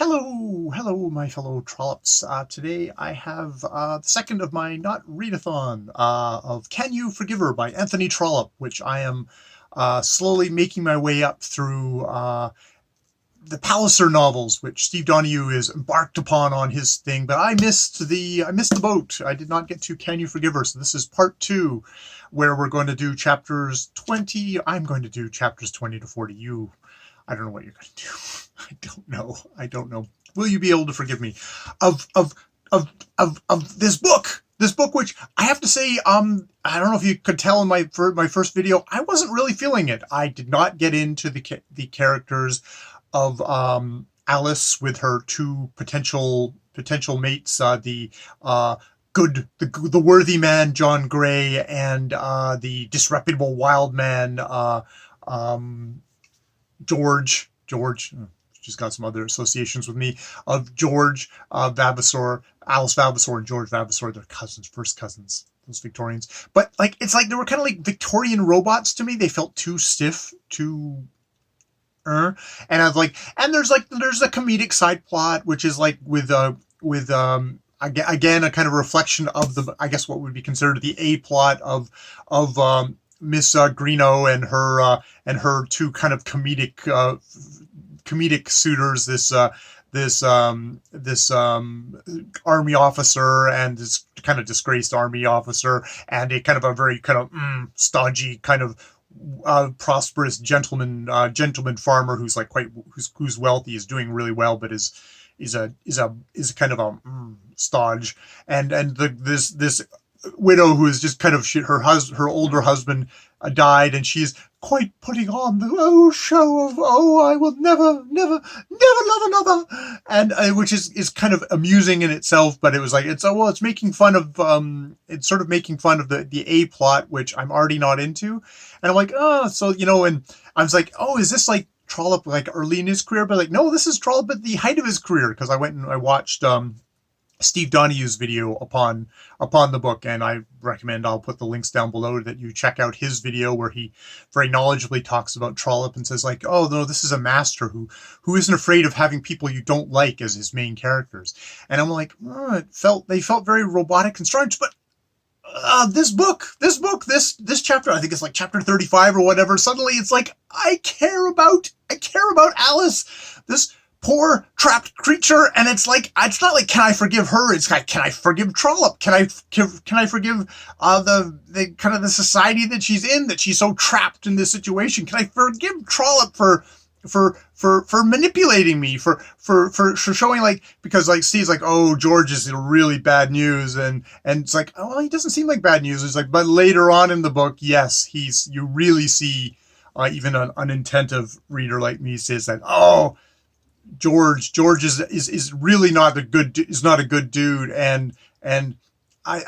Hello, my fellow Trollops. Today I have the second of my not readathon of Can You Forgive Her by Anthony Trollope, which I am slowly making my way up through the Palliser novels, which Steve Donoghue is embarked upon on his thing. But I missed the boat. I did not get to Can You Forgive Her, so this is part 2, where we're going to do chapters 20. I'm going to do chapters 20 to 40. I don't know what you're going to do. I don't know. Will you be able to forgive me of this book? This book, which I have to say, I don't know if you could tell in my first video, I wasn't really feeling it. I did not get into the characters of Alice with her two potential mates, the worthy man John Grey and the disreputable wild man George. She's got some other associations with me, of George Vavasor, Alice Vavasor and George Vavasor. They're cousins, first cousins, those Victorians. But it's like they were kind of like Victorian robots to me. They felt too stiff, too and I was like, and there's a comedic side plot, which is like with again a kind of reflection of the, I guess what would be considered the A plot of Miss Greeno and her two kind of comedic suitors, this army officer and this kind of disgraced army officer, and a kind of a very kind of stodgy kind of prosperous gentleman farmer who's like who's wealthy, is doing really well, but is kind of a stodge, and this widow who is just kind of her older husband died, and she's quite putting on the show of I will never love another, and which is kind of amusing in itself, but it was like it's making fun of it's sort of making fun of the A plot, which I'm already not into, and I'm like, and I was like, is this like Trollope like early in his career? But like, no, this is Trollope at the height of his career, because I went and I watched Steve Donoghue's video upon the book, and I recommend, I'll put the links down below, that you check out his video where he very knowledgeably talks about Trollope and says like, oh no, this is a master who isn't afraid of having people you don't like as his main characters. And I'm like, they felt very robotic and strange, but this chapter, I think it's like chapter 35 or whatever, suddenly it's like, I care about Alice, this poor trapped creature, and it's not like, can I forgive her? It's like, can I forgive Trollope? Can I forgive the kind of the society that she's in, that she's so trapped in this situation? Can I forgive Trollope for manipulating me, for showing, like, because like Steve's like, oh, George is really bad news, and it's like, oh, well, he doesn't seem like bad news. It's like, but later on in the book, yes, you really see, even an unattentive reader like me says that, oh, George is really not a good dude, and I'm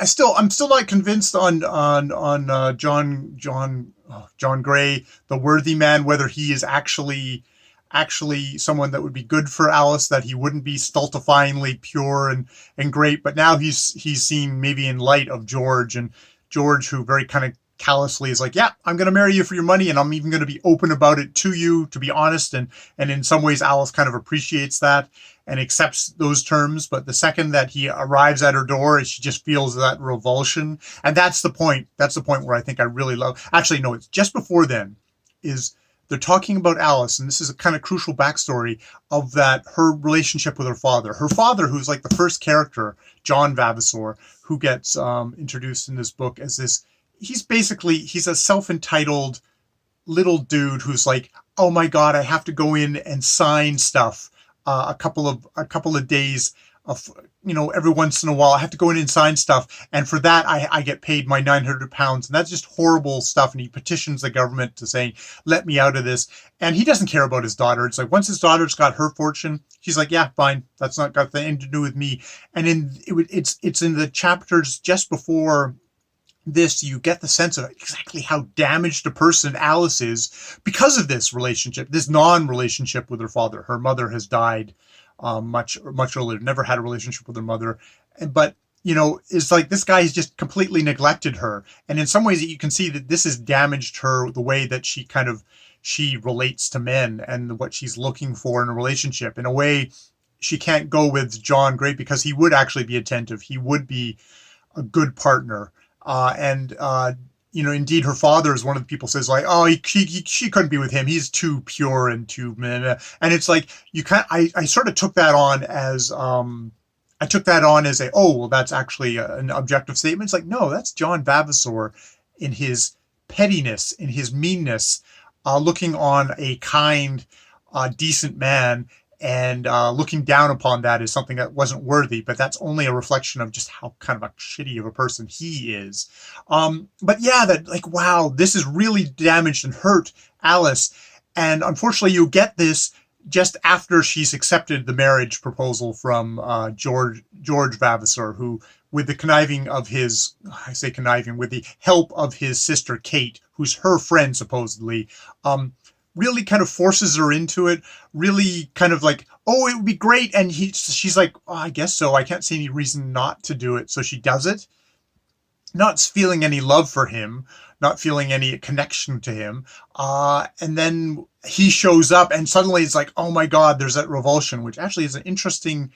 still not convinced on John Grey, the worthy man, whether he is actually someone that would be good for Alice, that he wouldn't be stultifyingly pure and great. But now he's seen maybe in light of George, and George, who very kind of callously is like, yeah, I'm going to marry you for your money, and I'm even going to be open about it to you, to be honest. And in some ways, Alice kind of appreciates that and accepts those terms. But the second that he arrives at her door, she just feels that revulsion. And that's the point. That's the point where I think I really love. Actually, no, it's just before then. Is they're talking about Alice, and this is a kind of crucial backstory of that, her relationship with her father. Her father, who's like the first character, John Vavasor, who gets introduced in this book as this. He's a self-entitled little dude who's like, oh my God, I have to go in and sign stuff a couple of days of, every once in a while. I have to go in and sign stuff, and for that I get paid my £900, and that's just horrible stuff. And he petitions the government to say, let me out of this. And he doesn't care about his daughter. It's like, once his daughter's got her fortune, she's like, yeah, fine, that's not got anything to do with me. And it's in the chapters just before this, you get the sense of exactly how damaged a person Alice is because of this relationship, this non-relationship with her father. Her mother has died much earlier, never had a relationship with her mother. But, it's like this guy has just completely neglected her. And in some ways you can see that this has damaged her, the way that she relates to men and what she's looking for in a relationship. In a way, she can't go with John Gray because he would actually be attentive. He would be a good partner. And you know, indeed, her father is one of the people says like, oh, she couldn't be with him. He's too pure and too meh, meh. And it's like you kind. I sort of took that on as I took that on as a, oh, well, that's actually an objective statement. It's like, no, that's John Vavasor in his pettiness, in his meanness, looking on a kind, decent man, and looking down upon that as something that wasn't worthy. But that's only a reflection of just how kind of a shitty of a person he is. But yeah, that like, wow, this has really damaged and hurt Alice. And unfortunately, you get this just after she's accepted the marriage proposal from George Vavasor, who, with the conniving of his, I say conniving, with the help of his sister Kate, who's her friend supposedly, really kind of forces her into it, really kind of like, oh, it would be great. And she's like, oh, I guess so. I can't see any reason not to do it. So she does it, not feeling any love for him, not feeling any connection to him. And then he shows up and suddenly it's like, oh my God, there's that revulsion, which actually is an interesting,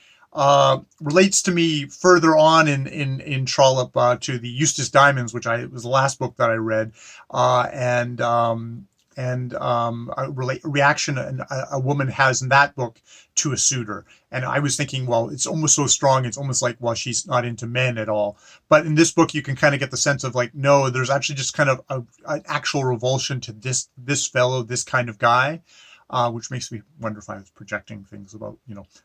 relates to me further on in Trollope, to the Eustace Diamonds, which was the last book that I read. A reaction a woman has in that book to a suitor. And I was thinking, well, it's almost so strong. It's almost like, well, she's not into men at all. But in this book, you can kind of get the sense of like, no, there's actually just kind of an actual revulsion to this fellow, this kind of guy, which makes me wonder if I was projecting things about,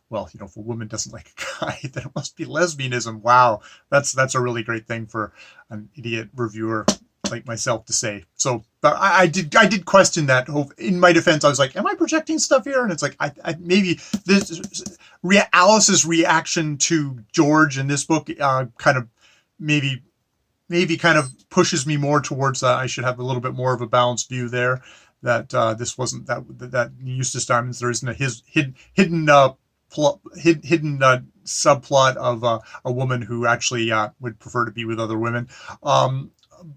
well, if a woman doesn't like a guy, then it must be lesbianism. Wow, that's a really great thing for an idiot reviewer like myself to say. So, but I did question that. In my defense, I was like, am I projecting stuff here? And it's like, I maybe this Alice's reaction to George in this book kind of maybe kind of pushes me more towards I should have a little bit more of a balanced view there. That this wasn't that Eustace Diamonds. There isn't a hidden subplot of a woman who actually would prefer to be with other women.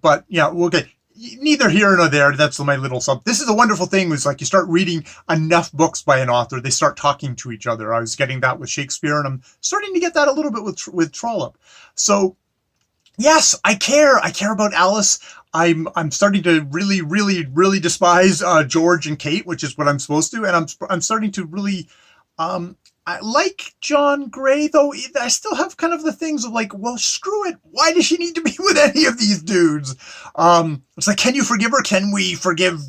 But yeah, okay. Neither here nor there. That's my little sub. This is a wonderful thing. Was like you start reading enough books by an author, they start talking to each other. I was getting that with Shakespeare, and I'm starting to get that a little bit with Trollope. So yes, I care. I care about Alice. I'm starting to really, really, really despise George and Kate, which is what I'm supposed to, and I'm starting to really. I like John Gray, though I still have kind of the things of like, well, screw it. Why does she need to be with any of these dudes? It's like, can you forgive her? Can we forgive?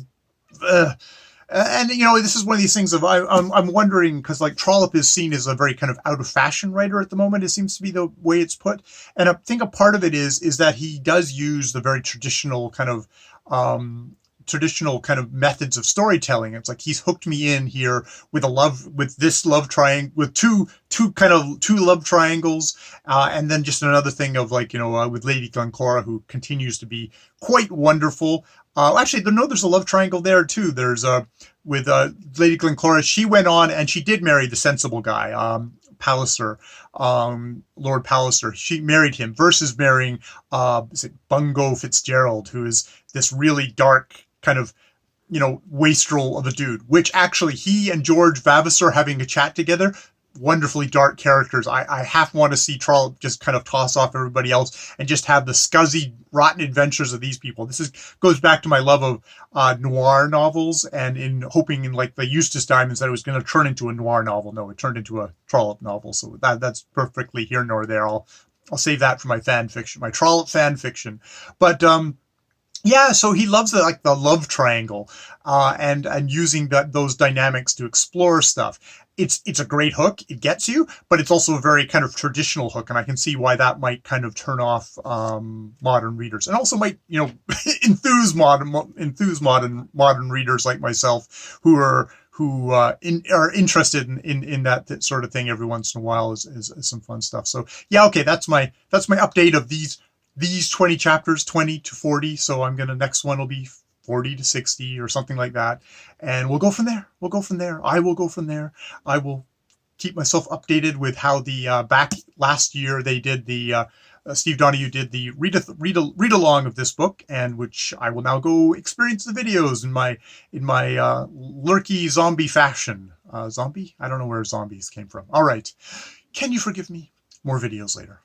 And this is one of these things of I'm wondering, because like Trollope is seen as a very kind of out of fashion writer at the moment. It seems to be the way it's put, and I think a part of it is that he does use the very traditional kind of methods of storytelling. It's like he's hooked me in here with this love triangle, with two love triangles, and then just another thing of like, with Lady Glencora, who continues to be quite wonderful. Actually, no, there's a love triangle there too. There's with Lady Glencora, she went on and she did marry the sensible guy, Palliser, Lord Palliser. She married him versus marrying Bungo Fitzgerald, who is this really dark kind of, wastrel of a dude, which actually he and George Vavasor having a chat together, wonderfully dark characters. I half want to see Trollope just kind of toss off everybody else and just have the scuzzy, rotten adventures of these people. This goes back to my love of noir novels, and in hoping in like the Eustace Diamonds that it was going to turn into a noir novel. No, it turned into a Trollope novel. So that's perfectly here nor there. I'll save that for my fan fiction, my Trollope fan fiction. But yeah, so he loves the love triangle, and using those dynamics to explore stuff. It's a great hook. It gets you, but it's also a very kind of traditional hook, and I can see why that might kind of turn off modern readers, and also might enthuse modern readers like myself who are interested in that sort of thing every once in a while is some fun stuff. So yeah, okay, that's my update of these 20 chapters, 20 to 40. So next one will be 40 to 60 or something like that. And we'll go from there. I will go from there. I will keep myself updated with how the back last year they did the Steve Donoghue did the read along of this book, and which I will now go experience the videos in my lurky zombie fashion. Zombie? I don't know where zombies came from. All right. Can you forgive me? More videos later.